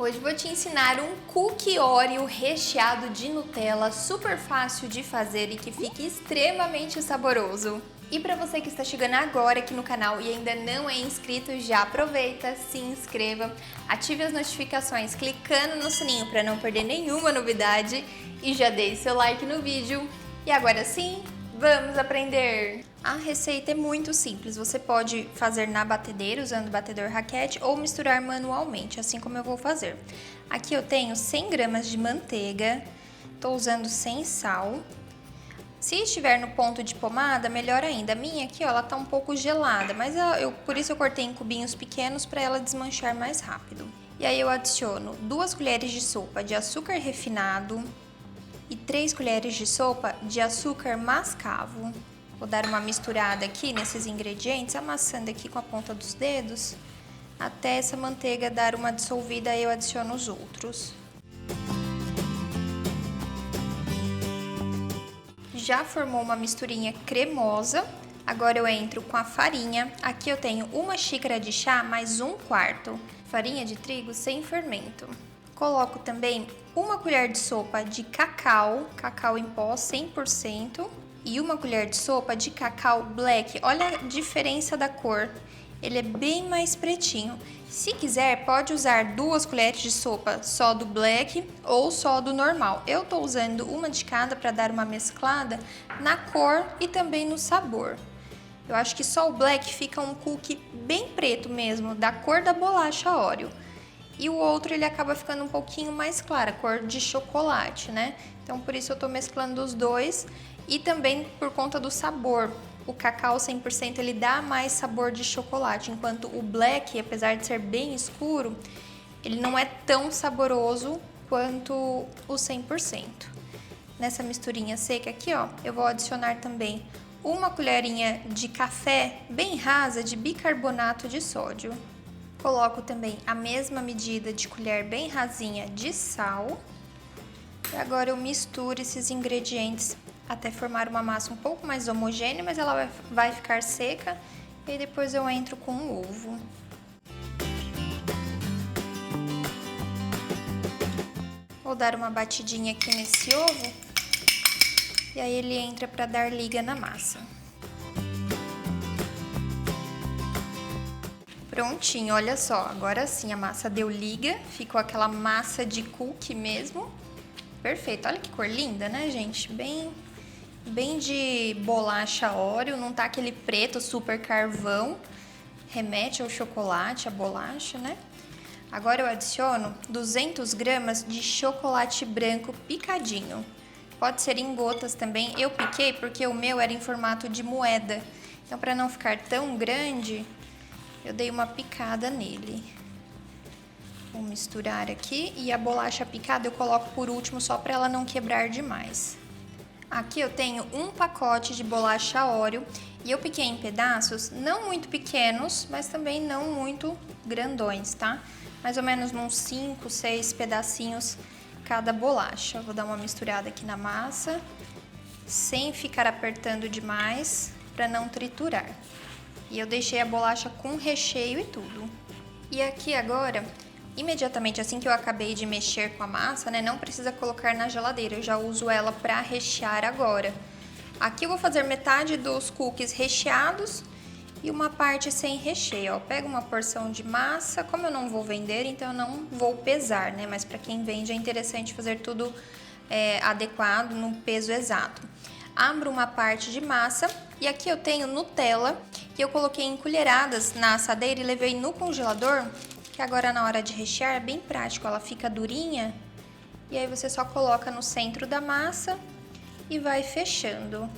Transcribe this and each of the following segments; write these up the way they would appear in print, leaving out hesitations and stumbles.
Hoje vou te ensinar um cookie Oreo recheado de Nutella, super fácil de fazer e que fique extremamente saboroso. E para você que está chegando agora aqui no canal e ainda não é inscrito, já aproveita, se inscreva, ative as notificações clicando no sininho para não perder nenhuma novidade e já deixe seu like no vídeo. E agora sim, vamos aprender! A receita é muito simples, você pode fazer na batedeira usando batedor raquete ou misturar manualmente, assim como eu vou fazer. Aqui eu tenho 100 gramas de manteiga, estou usando sem sal. Se estiver no ponto de pomada, melhor ainda. A minha aqui, ó, ela tá um pouco gelada, mas por isso eu cortei em cubinhos pequenos para ela desmanchar mais rápido. E aí eu adiciono 2 colheres de sopa de açúcar refinado e 3 colheres de sopa de açúcar mascavo. Vou dar uma misturada aqui nesses ingredientes, amassando aqui com a ponta dos dedos, até essa manteiga dar uma dissolvida, aí eu adiciono os outros. Já formou uma misturinha cremosa, agora eu entro com a farinha. Aqui eu tenho 1 xícara de chá mais 1/4, farinha de trigo sem fermento. Coloco também 1 colher de sopa de cacau em pó 100%. E 1 colher de sopa de cacau black. Olha a diferença da cor, ele é bem mais pretinho. Se quiser, pode usar 2 colheres de sopa só do black ou só do normal. Eu tô usando uma de cada para dar uma mesclada na cor e também no sabor. Eu acho que só o black fica um cookie bem preto mesmo, da cor da bolacha Oreo. E o outro ele acaba ficando um pouquinho mais clara, cor de chocolate, né? Então por isso eu tô mesclando os dois. E também por conta do sabor, o cacau 100% ele dá mais sabor de chocolate, enquanto o black, apesar de ser bem escuro, ele não é tão saboroso quanto o 100%. Nessa misturinha seca aqui, ó, eu vou adicionar também 1 colherinha de café bem rasa de bicarbonato de sódio. Coloco também a mesma medida de colher bem rasinha de sal. E agora eu misturo esses ingredientes até formar uma massa um pouco mais homogênea, mas ela vai ficar seca. E aí depois eu entro com o ovo. Vou dar uma batidinha aqui nesse ovo. E aí ele entra para dar liga na massa. Prontinho, olha só, agora sim a massa deu liga, ficou aquela massa de cookie mesmo. Perfeito, olha que cor linda, né, gente? Bem de bolacha Oreo, não tá aquele preto super carvão, remete ao chocolate, a bolacha, né? Agora eu adiciono 200 gramas de chocolate branco picadinho. Pode ser em gotas também, eu piquei porque o meu era em formato de moeda. Então, para não ficar tão grande, eu dei uma picada nele. Vou misturar aqui e a bolacha picada eu coloco por último só para ela não quebrar demais. Aqui eu tenho 1 pacote de bolacha Oreo e eu piquei em pedaços não muito pequenos, mas também não muito grandões, tá? Mais ou menos uns 5, 6 pedacinhos cada bolacha. Vou dar uma misturada aqui na massa, sem ficar apertando demais para não triturar. E eu deixei a bolacha com recheio e tudo. E aqui agora, imediatamente assim que eu acabei de mexer com a massa, né, não precisa colocar na geladeira, eu já uso ela para rechear agora. Aqui eu vou fazer metade dos cookies recheados e uma parte sem recheio, ó. Pego uma porção de massa, como eu não vou vender, então eu não vou pesar, né, mas para quem vende é interessante fazer tudo adequado, no peso exato. Abro uma parte de massa e aqui eu tenho Nutella, que eu coloquei em colheradas na assadeira e levei no congelador, que agora na hora de rechear é bem prático, ela fica durinha e aí você só coloca no centro da massa e vai fechando.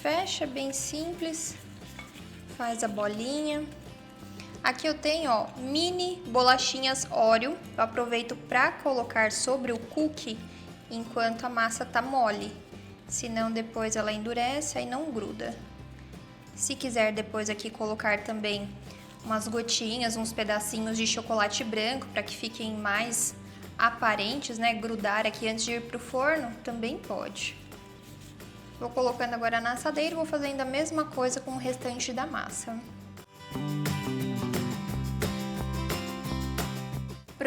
Fecha, bem simples, faz a bolinha. Aqui eu tenho, ó, mini bolachinhas Oreo, eu aproveito para colocar sobre o cookie enquanto a massa tá mole, senão depois ela endurece e não gruda. Se quiser depois aqui colocar também umas gotinhas, uns pedacinhos de chocolate branco para que fiquem mais aparentes, né, grudar aqui antes de ir pro forno, também pode. Vou colocando agora na assadeira e vou fazendo a mesma coisa com o restante da massa.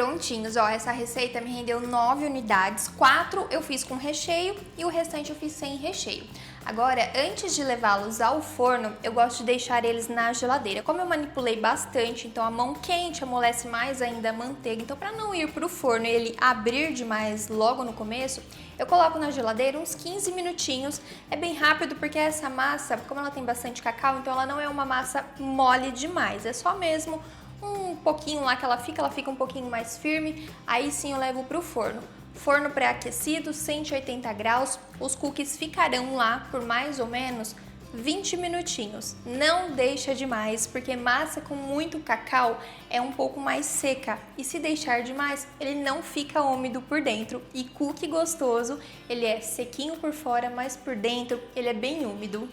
prontinhos. Ó, essa receita me rendeu 9 unidades, 4 eu fiz com recheio e o restante eu fiz sem recheio. Agora, antes de levá-los ao forno, eu gosto de deixar eles na geladeira. Como eu manipulei bastante, então a mão quente amolece mais ainda a manteiga. Então, para não ir para o forno e ele abrir demais logo no começo, eu coloco na geladeira uns 15 minutinhos. É bem rápido porque essa massa, como ela tem bastante cacau, então ela não é uma massa mole demais. É só mesmo um pouquinho lá que ela fica um pouquinho mais firme. Aí sim eu levo para o forno. Forno pré-aquecido, 180 graus, os cookies ficarão lá por mais ou menos 20 minutinhos. Não deixa demais, porque massa com muito cacau é um pouco mais seca e se deixar demais, ele não fica úmido por dentro. E cookie gostoso, ele é sequinho por fora, mas por dentro ele é bem úmido.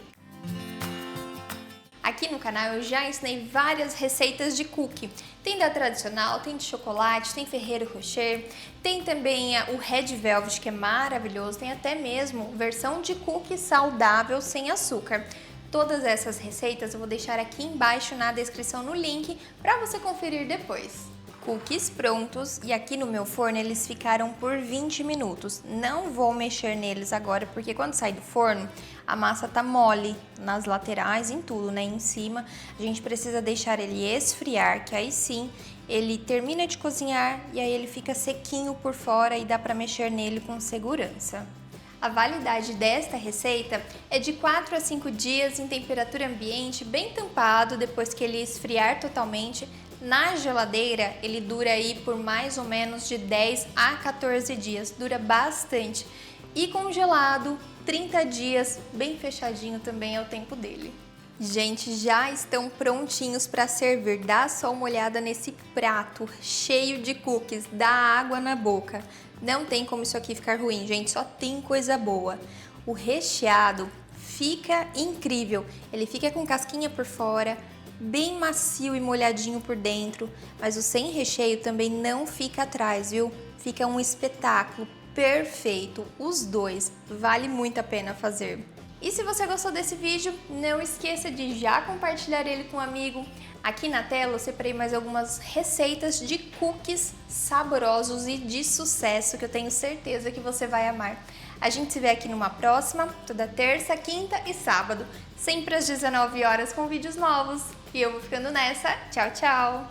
Aqui no canal eu já ensinei várias receitas de cookie. Tem da tradicional, tem de chocolate, tem Ferrero Rocher, tem também o Red Velvet, que é maravilhoso, tem até mesmo versão de cookie saudável sem açúcar. Todas essas receitas eu vou deixar aqui embaixo na descrição no link para você conferir depois. Cookies prontos e aqui no meu forno eles ficaram por 20 minutos. Não vou mexer neles agora porque quando sai do forno a massa tá mole nas laterais, em tudo, né? Em cima a gente precisa deixar ele esfriar, que aí sim ele termina de cozinhar e aí ele fica sequinho por fora e dá para mexer nele com segurança. A validade desta receita é de 4 a 5 dias em temperatura ambiente, bem tampado, depois que ele esfriar totalmente. Na geladeira, ele dura aí por mais ou menos de 10 a 14 dias, dura bastante. E congelado, 30 dias, bem fechadinho também é o tempo dele. Gente, já estão prontinhos para servir. Dá só uma olhada nesse prato cheio de cookies, dá água na boca. Não tem como isso aqui ficar ruim, gente, só tem coisa boa. O recheado fica incrível, ele fica com casquinha por fora, bem macio e molhadinho por dentro, mas o sem recheio também não fica atrás, viu? Fica um espetáculo perfeito, os dois, vale muito a pena fazer. E se você gostou desse vídeo, não esqueça de já compartilhar ele com um amigo. Aqui na tela eu separei mais algumas receitas de cookies saborosos e de sucesso que eu tenho certeza que você vai amar. A gente se vê aqui numa próxima, toda terça, quinta e sábado, sempre às 19 horas com vídeos novos. E eu vou ficando nessa. Tchau, tchau!